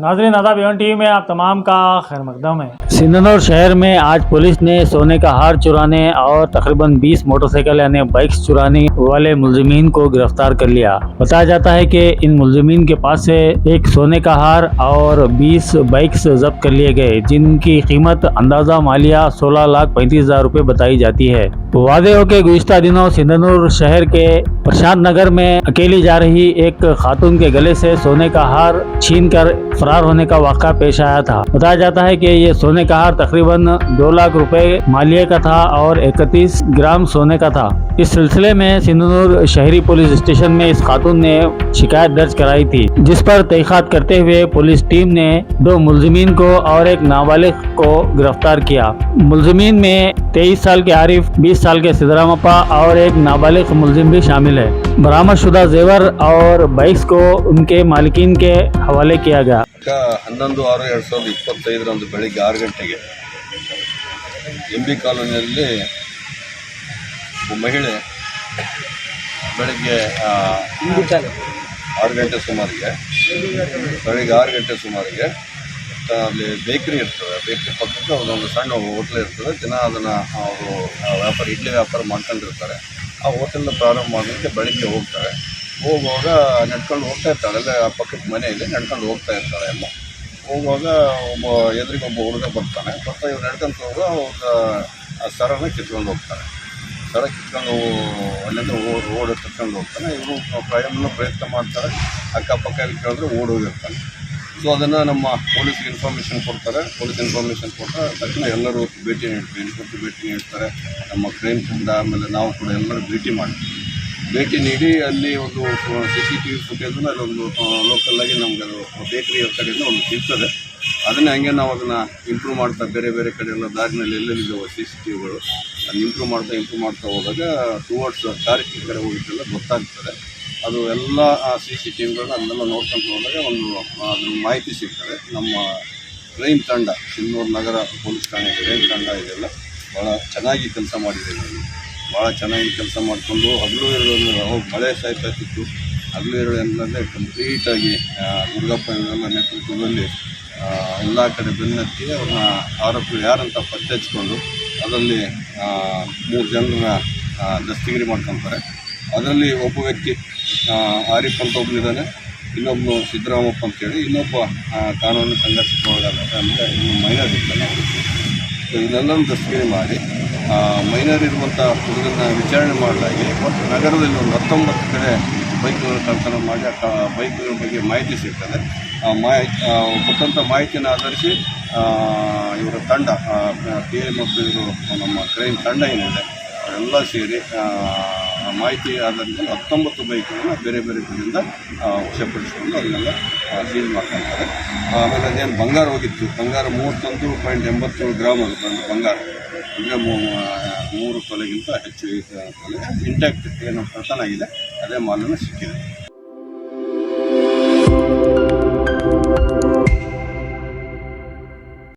नाज़रीन आदाब, Avon TV में आप तमाम का खैर मकदम है। सिंधनौर शहर में आज पुलिस ने सोने का हार चुराने और तकरीबन 20 मोटरसाइकिल यानी बाइक्स चुराने वाले मुलजिमीन को गिरफ्तार कर लिया। बताया जाता है कि इन मुलजिमीन के पास से एक सोने का हार और 20 बाइक्स जब्त कर लिए गए, जिनकी कीमत अंदाजा मालिया 16,35,000 रुपए बताई जाती है। वादे हो के गुज़िश्ता दिनों सिंधनौर शहर के प्रशांत नगर में अकेली जा रही एक खातून के गले से सोने का हार छीनकर फरार होने का वाक़ा पेश आया था। बताया जाता है कि ये सोने का हार तकरीबन 2 लाख रुपए मालिये का था और 31 ग्राम सोने का था। इस सिलसिले में सिंधनौर शहरी पुलिस स्टेशन में इस खातून ने शिकायत दर्ज कराई थी, जिस पर तहकीकात करते हुए पुलिस टीम ने 2 मुलजिमीन को और एक नाबालिग को गिरफ्तार किया। मुलजिमीन में 23 साल के आरिफ, 20 साल के सिद्धरामप्पा और एक नाबालिग मुलजिम भी शामिल है। बरामदशुदा जेवर और बाइक्स को उनके मालिकीन के हवाले किया गया। 11/6/2025 ಬೆಳಿಗ್ಗೆ 6 ಗಂಟೆಗೆ ಎಂಬಿ ಕಾಲೋನಿಯಲ್ಲಿ ಒಬ್ಬ ಮಹಿಳೆ ಬೆಳಗ್ಗೆ 6 ಗಂಟೆ ಸುಮಾರಿಗೆ ಅಲ್ಲಿ ಬೇಕ್ರಿ ಇರ್ತದೆ. ಬೇಕ್ರಿ ಪಕ್ಕಕ್ಕೆ ಅದೊಂದು ಸಣ್ಣ ಹೋಟ್ಲ್ ಇರ್ತದೆ. ದಿನ ಅದನ್ನು ಅವರು ವ್ಯಾಪಾರ ಇಡ್ಲಿ ವ್ಯಾಪಾರ ಮಾಡ್ಕೊಂಡಿರ್ತಾರೆ. ಆ ಹೋಟೆಲ್ನ ಪ್ರಾರಂಭ ಮಾಡೋದಕ್ಕೆ ಬೆಳಗ್ಗೆ ಹೋಗ್ತಾರೆ. ಹೋಗುವಾಗ ನಡ್ಕೊಂಡು ಹೋಗ್ತಾ ಇರ್ತಾಳೆ, ಅಲ್ಲೇ ಪಕ್ಕದ ಮನೆಯಲ್ಲಿ ನಡ್ಕೊಂಡು ಹೋಗ್ತಾ ಇರ್ತಾಳೆ. ಎಲ್ಲ ಹೋಗುವಾಗ ಎದುರಿಗೆ ಒಬ್ಬ ಹುಡುಗ ಬರ್ತಾನೆ. ಇವ್ರು ನಡ್ಕೊಂಡು ಹೋಗುವ ಅವ್ರ ಸರನ ಕಿತ್ಕೊಂಡು ಹೋಗ್ತಾನೆ. ಸರ ಕಿತ್ಕೊಂಡು ಅಲ್ಲಿಂದ ಓಡಿ ಕಿತ್ಕೊಂಡು ಹೋಗ್ತಾನೆ. ಇವರು ಪ್ರಯತ್ನ ಮಾಡ್ತಾರೆ. ಅಕ್ಕಪಕ್ಕ ಇಲ್ಲಿ ಕೇಳಿದ್ರೆ ಓಡೋಗಿರ್ತಾನೆ. ಸೊ ಅದನ್ನು ನಮ್ಮ ಪೊಲೀಸ್ಗೆ ಇನ್ಫಾರ್ಮೇಷನ್ ಕೊಡ್ತಾರೆ. ಇನ್ಫಾರ್ಮೇಷನ್ ಕೊಟ್ಟರೆ ತಕ್ಷಣ ಎಲ್ಲರೂ ಭೇಟಿ ನೀಡ್ತಾರೆ. ನಮ್ಮ ಕ್ರೈಮ್ ತಂಡ, ಆಮೇಲೆ ನಾವು ಕೂಡ ಎಲ್ಲರೂ ಭೇಟಿ ನೀಡಿ ಅಲ್ಲಿ ಒಂದು CCTV ಫುಟೇಜನ್ನು ಅಲ್ಲೊಂದು ಲೋಕಲ್ಲಾಗಿ ನಮ್ಗೆ ಅದು ಬೇಕ್ರಿ ಕಡೆಯಿಂದ ಒಂದು ಸಿಗ್ತದೆ. ಅದನ್ನೇ ಹಂಗೆ ನಾವು ಅದನ್ನು ಇಂಪ್ರೂವ್ ಮಾಡ್ತಾ ಬೇರೆ ಕಡೆ ಎಲ್ಲ ದಾರಿನಲ್ಲಿ ಎಲ್ಲೆಲ್ಲಿದ್ದಾವೆ CCTVಗಳು ಅದನ್ನು ಇಂಪ್ರೂವ್ ಮಾಡ್ತಾ ಹೋದಾಗ ಟುವರ್ಡ್ಸ್ ಚಾರಿಟಿ ಕಡೆ ಹೋಗಿದ್ದೆಲ್ಲ ಗೊತ್ತಾಗ್ತದೆ. ಅದು ಎಲ್ಲ CCTVಗಳನ್ನ ಅದನ್ನೆಲ್ಲ ನೋಡ್ಕೊಂಡು ಹೋದಾಗ ಒಂದು ಅದ್ರ ಮಾಹಿತಿ ಸಿಗ್ತದೆ. ನಮ್ಮ ಕ್ರೈಮ್ ತಂಡ, ಸಿಂಧನೂರು ನಗರ ಪೊಲೀಸ್ ಠಾಣೆ ಕ್ರೈಮ್ ತಂಡ ಇದೆಲ್ಲ ಭಾಳ ಚೆನ್ನಾಗಿ ಕೆಲಸ ಮಾಡಿದೆ. ಭಾಳ ಚೆನ್ನಾಗಿ ಕೆಲಸ ಮಾಡಿಕೊಂಡು ಹಗಲು ಇರೋದು ಮಳೆ ಸಾಯ್ತಾ ಇತ್ತು. ಹಗಲು ಇರೋ ಏನಂದರೆ ಕಂಪ್ಲೀಟಾಗಿ ದುರ್ಗಪ್ಪ ಇವರೆಲ್ಲ ನೇತೃತ್ವದಲ್ಲಿ ಎಲ್ಲ ಕಡೆ ಬೆನ್ನತ್ತಿ ಅವ್ರನ್ನ ಆರೋಪಿಗಳು ಯಾರಂತ ಪತ್ತೆ ಹಚ್ಕೊಂಡು ಅದರಲ್ಲಿ 3 ಜನರನ್ನ ದಸ್ತಗಿರಿ ಮಾಡ್ಕೊತಾರೆ. ಅದರಲ್ಲಿ ಒಬ್ಬ ವ್ಯಕ್ತಿ ಆರಿಫ್ ಅಂತ ಒಬ್ಬನಿದ್ದಾನೆ, ಇನ್ನೊಬ್ಬನು ಸಿದ್ದರಾಮಪ್ಪ ಅಂತೇಳಿ, ಇನ್ನೊಬ್ಬ ಕಾನೂನು ಸಂಘರ್ಷಕ್ಕೆ ಒಳಗಾಗುತ್ತೆ. ಆಮೇಲೆ ಇನ್ನು ಮೈನರ್ ಇರ್ತಾನೆ. ಸೊ ಇದೆಲ್ಲರೂ ದಸ್ತಗಿರಿ ಮಾಡಿ ಮೈನರ್ ಇರುವಂಥ ಹುಡುಗನ ವಿಚಾರಣೆ ಮಾಡಲಾಗಿ ಒಟ್ಟು ನಗರದಲ್ಲಿ ಒಂದು 19 ಕಡೆ ಬೈಕ್ಗಳನ್ನು ಕಳ್ತನ ಮಾಡಿ ಆ ಬೈಕ್ಗಳ ಬಗ್ಗೆ ಮಾಹಿತಿ ಸಿಗ್ತದೆ. ಕೊಟ್ಟಂಥ ಮಾಹಿತಿಯನ್ನು ಆಧರಿಸಿ ಇವರ ತಂಡ PI ಮತ್ತು ಇವರು ನಮ್ಮ ಕ್ರೈಮ್ ತಂಡ ಏನಿದೆ ಅವರೆಲ್ಲ ಸೇರಿ ಮಾಹಿತಿ ಆಧಾರದ 19 ಬೈಕ್ಗಳನ್ನು ಬೇರೆ ಕಡೆಯಿಂದ ವಶಪಡಿಸಿಕೊಂಡು ಅದನ್ನೆಲ್ಲ ಸೀಲ್ ಮಾಡ್ಕೊಳ್ತಾರೆ. ಆಮೇಲೆ ಅದೇನು ಬಂಗಾರ ಹೋಗಿತ್ತು, ಬಂಗಾರ 31.87 ಗ್ರಾಮ್ ಅದು ಬಂಗಾರ, ಅಂದರೆ 3 ತೊಲೆಗಿಂತ ಹೆಚ್ಚು ತೊಲೆ ಇಂಟ್ಯಾಕ್ಟ್ ಏನು ಕಳ್ತನ ಆಗಿದೆ ಅದೇ ಮಾಲನ್ನು ಸಿಕ್ಕಿದೆ.